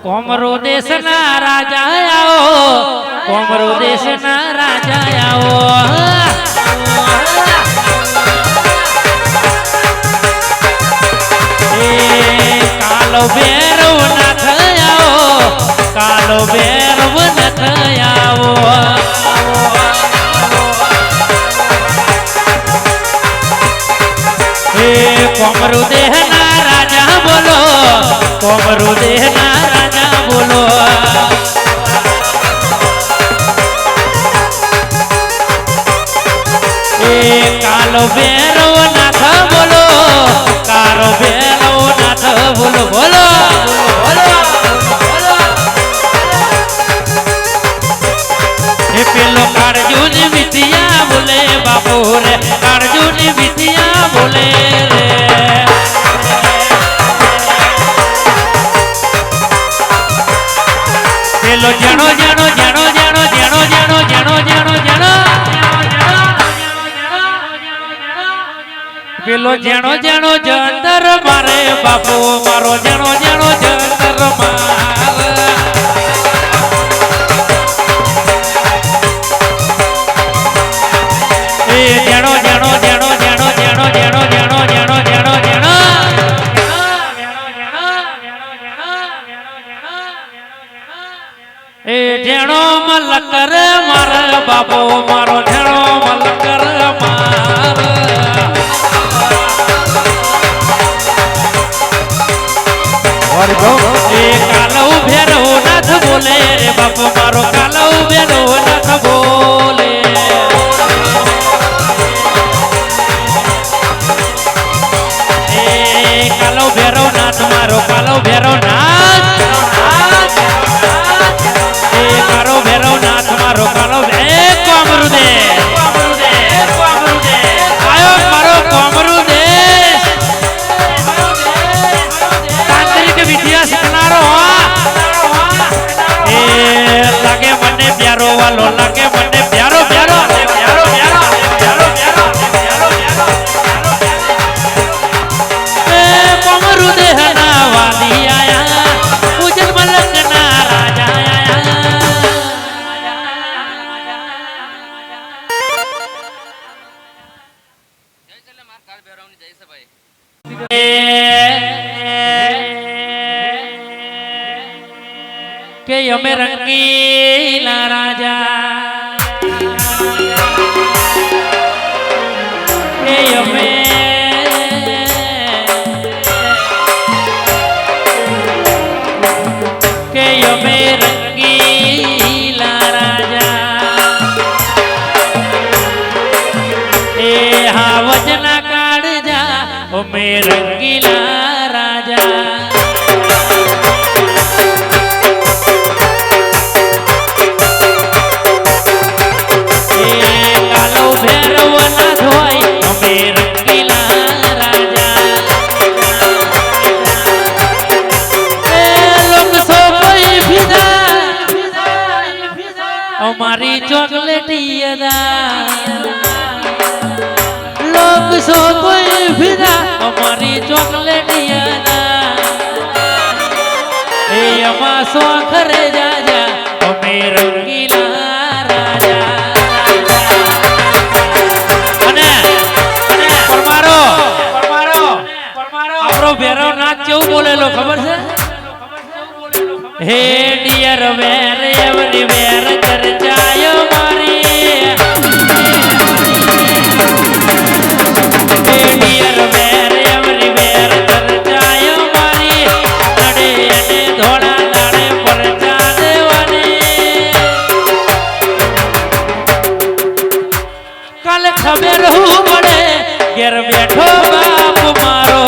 કોમરો દેશના રાજા આવો, કોમરો દેશના રાજા આવો, કાલો ભેરવ ના થયાઓ, કાલો ભેરવ ન થયાઓ, કોમરુ દેહના રાજા બોલો, કોમરુ દેહના રાજા બોલો, કાલો ભેરવ નાથ બોલો, કારો ભેરવ નાથ બોલો, બોલો એ પેલો કાળજુની વિધિયા બોલે બાપુ રે, કાળજુની વિધિયા બોલે રે, પેલો જણો જણો જણો જણો જણો જણો જણો જણો જણો પેલો જણો જણો જંતર મારે બાપુ મારો જણો જણો જંતર મારે, એ જણો જણો જણો જણો જણો જણો જણો જણો જણો જણો એ જણો મલકર મારે બાપુ મારો જણો મલકર મારે, એ કાલો ભેરવ નાથ બોલે રે બાપુ મારો કાલો ભેરવ નાથ બોલે, એ કાલો ભેરવ નાથ મારો કાલો ભેરવ નાથ, એ કારો ભેરવ નાથ મારો કાલો કોમરુ દે આયો મારો કોમરુ દે, તાંત્રિક વિદ્યા શીખનારો એ લાગે મને પ્યારો વાલો, લાગે મને પ્યારો પ્યારો પ્યારો પ્યારો પ્યારો પ્યારો એ કોમરુ દેહના વાલી આયા, ઉજલ મલકના રાજા આયા, કે અમે રંગીલા રાજા, કે અમે રંગીલા રાજા, એ હા વજના કાઢજા અમે રંગીલા રાજા, અમારી ચોકલેટી અદા લોક સો કોઈ ફિદા, અમારી ચોકલેટી અદા એ અમા શોખ રે જાજા અમે રંગીલા રાજા, અને પરમારો પરમારો પરમારો આપણો ભેરવ નાથ કેવું બોલેલો ખબર છે, હે ડિયર વેર એવરી વેર ચર્ચાયો મારી, હે ડિયર વેર એવરી વેર ચર્ચાયો મારી, નડે અને ધોળા દાડે પરચા દેવાની, કાલે ખબર હું પડે ઘેર બેઠો બાપ મારો,